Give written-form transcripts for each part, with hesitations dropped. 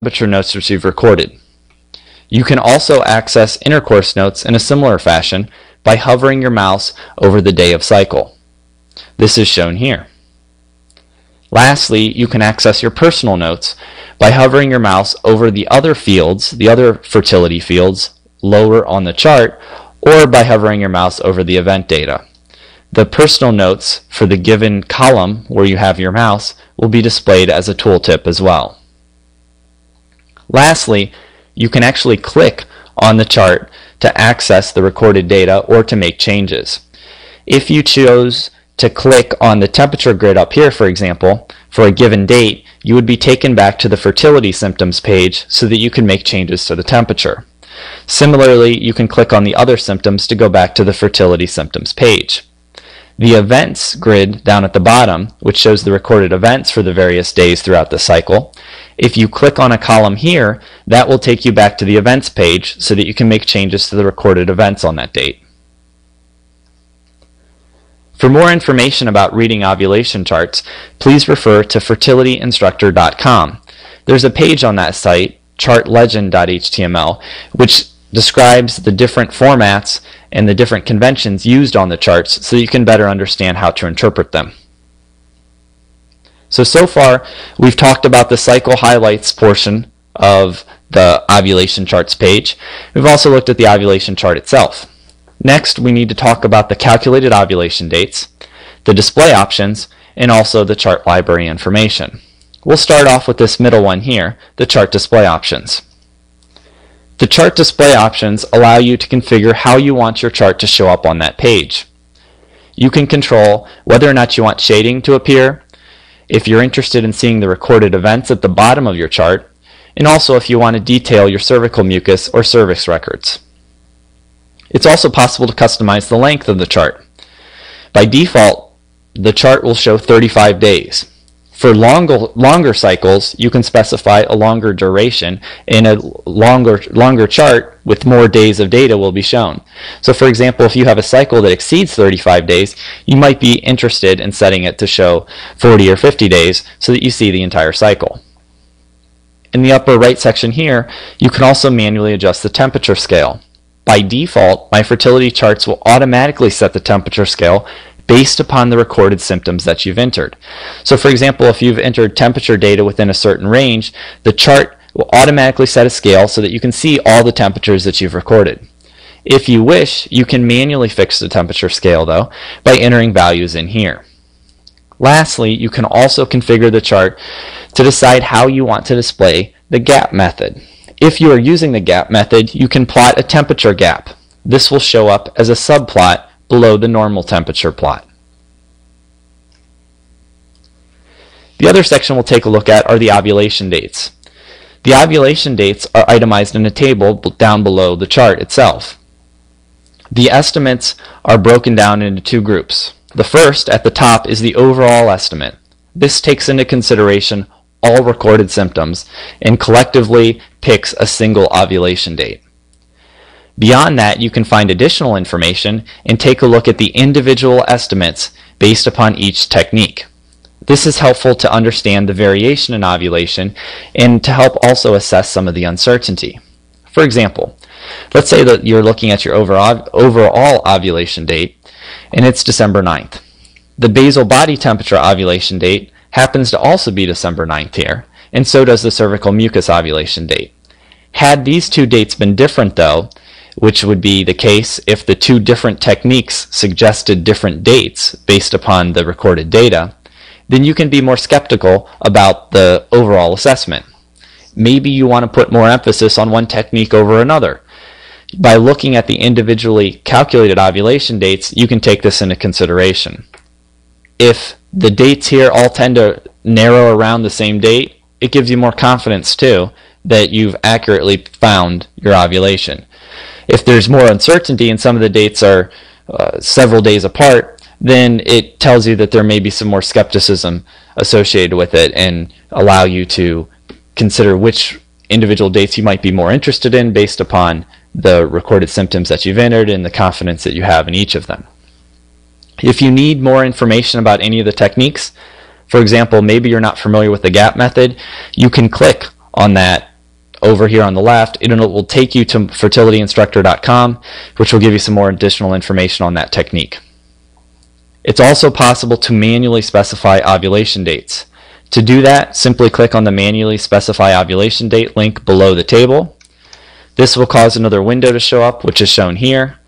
temperature notes that you've recorded. You can also access intercourse notes in a similar fashion by hovering your mouse over the day of cycle. This is shown here. Lastly, you can access your personal notes by hovering your mouse over the other fields, the other fertility fields, lower on the chart, or by hovering your mouse over the event data. The personal notes for the given column where you have your mouse will be displayed as a tooltip as well. Lastly, you can actually click on the chart to access the recorded data or to make changes. If you chose to click on the temperature grid up here, for example, for a given date, you would be taken back to the fertility symptoms page so that you can make changes to the temperature. Similarly, you can click on the other symptoms to go back to the fertility symptoms page. The events grid down at the bottom, which shows the recorded events for the various days throughout the cycle, if you click on a column here, that will take you back to the events page so that you can make changes to the recorded events on that date. For more information about reading ovulation charts, please refer to fertilityinstructor.com. There's a page on that site, chartlegend.html, which describes the different formats and the different conventions used on the charts so you can better understand how to interpret them. So far, we've talked about the cycle highlights portion of the ovulation charts page. We've also looked at the ovulation chart itself. Next, we need to talk about the calculated ovulation dates, the display options, and also the chart library information. We'll start off with this middle one here, the chart display options. The chart display options allow you to configure how you want your chart to show up on that page. You can control whether or not you want shading to appear, if you're interested in seeing the recorded events at the bottom of your chart, and also if you want to detail your cervical mucus or cervix records. It's also possible to customize the length of the chart. By default, the chart will show 35 days. For longer cycles, you can specify a longer duration, and a longer chart with more days of data will be shown. So for example, if you have a cycle that exceeds 35 days, you might be interested in setting it to show 40 or 50 days so that you see the entire cycle. In the upper right section here, you can also manually adjust the temperature scale. By default, MyFertilityCharts will automatically set the temperature scale based upon the recorded symptoms that you've entered. So for example, if you've entered temperature data within a certain range, the chart will automatically set a scale so that you can see all the temperatures that you've recorded. If you wish, you can manually fix the temperature scale though by entering values in here. Lastly, you can also configure the chart to decide how you want to display the gap method. If you are using the gap method, you can plot a temperature gap. This will show up as a subplot below the normal temperature plot. The other section we'll take a look at are the ovulation dates. The ovulation dates are itemized in a table down below the chart itself. The estimates are broken down into two groups. The first, at the top, is the overall estimate. This takes into consideration all recorded symptoms and collectively picks a single ovulation date. Beyond that, you can find additional information and take a look at the individual estimates based upon each technique. This is helpful to understand the variation in ovulation and to help also assess some of the uncertainty. For example, let's say that you're looking at your overall ovulation date and it's December 9th. The basal body temperature ovulation date happens to also be December 9th here, and so does the cervical mucus ovulation date. Had these two dates been different though, which would be the case if the two different techniques suggested different dates based upon the recorded data, then you can be more skeptical about the overall assessment. Maybe you want to put more emphasis on one technique over another. By looking at the individually calculated ovulation dates, you can take this into consideration. If the dates here all tend to narrow around the same date, it gives you more confidence too that you've accurately found your ovulation. If there's more uncertainty and some of the dates are several days apart, then it tells you that there may be some more skepticism associated with it and allow you to consider which individual dates you might be more interested in based upon the recorded symptoms that you've entered and the confidence that you have in each of them. If you need more information about any of the techniques, for example, maybe you're not familiar with the gap method, you can click on that over here on the left, it will take you to fertilityinstructor.com, which will give you some more additional information on that technique. It's also possible to manually specify ovulation dates. To do that, simply click on the manually specify ovulation date link below the table. This will cause another window to show up, which is shown here.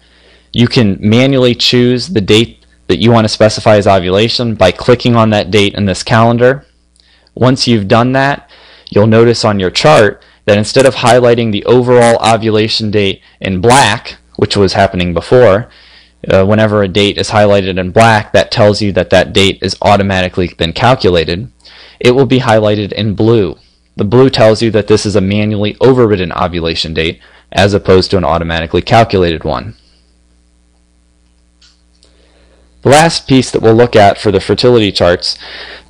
You can manually choose the date that you want to specify as ovulation by clicking on that date in this calendar. Once you've done that, you'll notice on your chart that instead of highlighting the overall ovulation date in black, which was happening before, whenever a date is highlighted in black, that tells you that that date has automatically been calculated. It will be highlighted in blue. The blue tells you that this is a manually overridden ovulation date as opposed to an automatically calculated one. The last piece that we'll look at for the fertility charts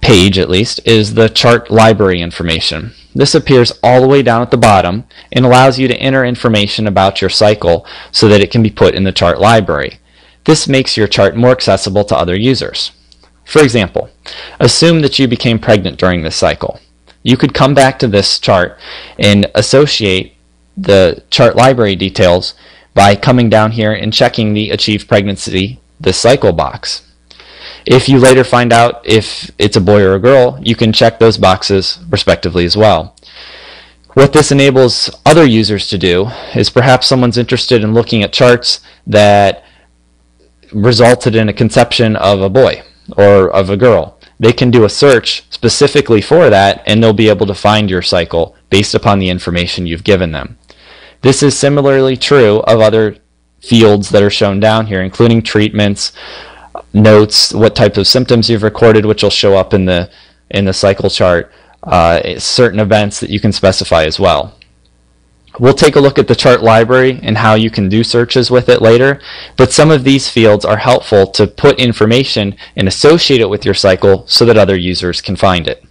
page, at least, is the chart library information. This appears all the way down at the bottom and allows you to enter information about your cycle so that it can be put in the chart library. This makes your chart more accessible to other users. For example, assume that you became pregnant during this cycle. You could come back to this chart and associate the chart library details by coming down here and checking the Achieve Pregnancy this cycle box. If you later find out if it's a boy or a girl, you can check those boxes respectively as well. What this enables other users to do is perhaps someone's interested in looking at charts that resulted in a conception of a boy or of a girl. They can do a search specifically for that and they'll be able to find your cycle based upon the information you've given them. This is similarly true of other fields that are shown down here, including treatments, notes, what types of symptoms you've recorded, which will show up in the cycle chart, certain events that you can specify as well. We'll take a look at the chart library and how you can do searches with it later, but some of these fields are helpful to put information and associate it with your cycle so that other users can find it.